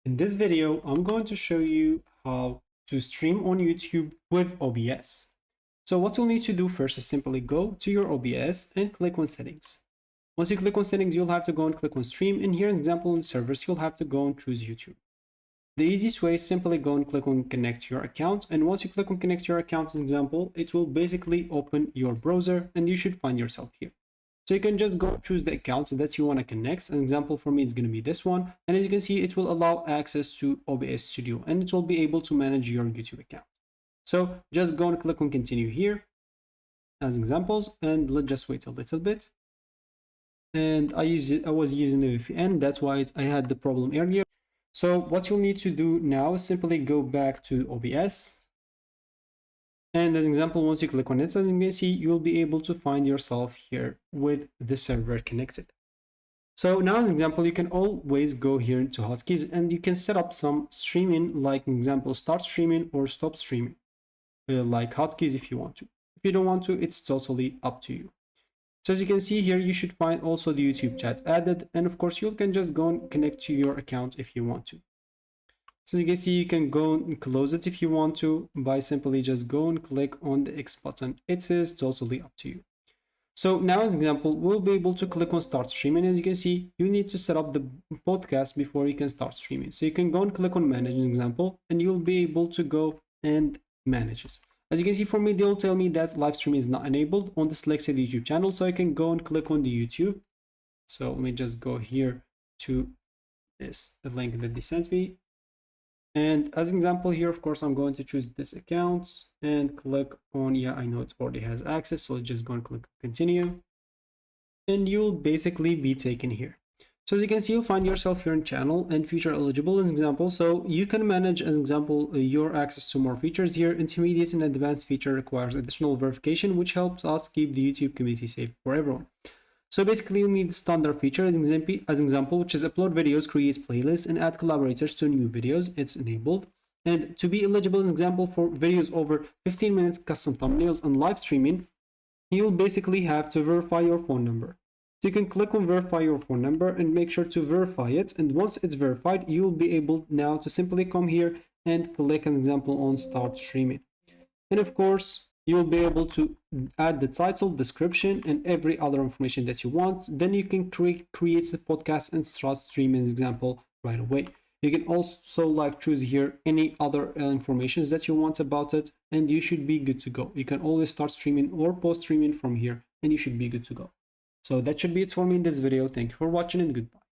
In this video, I'm going to show you how to stream on YouTube with OBS. So what you'll need to do first is simply go to your OBS and click on settings. Once you click on settings, you'll have to go and click on stream. And here, as an example, in servers, you'll have to go and choose YouTube. The easiest way is simply go and click on connect your account. And once you click on connect your account, as an example, it will basically open your browser and you should find yourself here. So you can just go choose the account that you want to connect. As an example, for me, it's going to be this one. And as you can see, it will allow access to OBS Studio and it will be able to manage your YouTube account. So just go and click on continue here as examples, and let's just wait a little bit. And I was using the VPN. That's why I had the problem earlier. So what you'll need to do now is simply go back to OBS. And as an example, once you click on it, as you can see, you'll be able to find yourself here with the server connected. So now, as an example, you can always go here into hotkeys and you can set up some streaming, like an example, start streaming or stop streaming, like hotkeys if you want to. If you don't want to, it's totally up to you. So as you can see here, you should find also the YouTube chat added. And of course, you can just go and connect to your account if you want to. So you can see you can go and close it if you want to by simply just go and click on the X button. It is totally up to you. So now, as an example, we'll be able to click on start streaming. As you can see, you need to set up the podcast before you can start streaming. So you can go and click on manage, as an example, and you'll be able to go and manage it. As you can see, for me, they'll tell me that live streaming is not enabled on the selected YouTube channel. So I can go and click on the YouTube. So let me just go here to this link that they sent me. And as an example here, of course, I'm going to choose this account and click on, yeah, I know it already has access. So just go and click continue. And you'll basically be taken here. So as you can see, you'll find yourself here in channel and feature eligible as an example. So you can manage, as an example, your access to more features here. Intermediate and advanced feature requires additional verification, which helps us keep the YouTube community safe for everyone. So basically, you need standard feature as an example, which is upload videos, create playlists, and add collaborators to new videos. It's enabled. And to be eligible, as an example, for videos over 15 minutes, custom thumbnails, and live streaming, you'll basically have to verify your phone number. So you can click on verify your phone number and make sure to verify it. And once it's verified, you'll be able now to simply come here and click, an example, on start streaming. And of course, you'll be able to add the title, description, and every other information that you want. Then you can create the podcast and start streaming, as example, right away. You can also choose here any other information that you want about it, and you should be good to go. You can always start streaming or post streaming from here, and you should be good to go. So that should be it for me in this video. Thank you for watching and goodbye.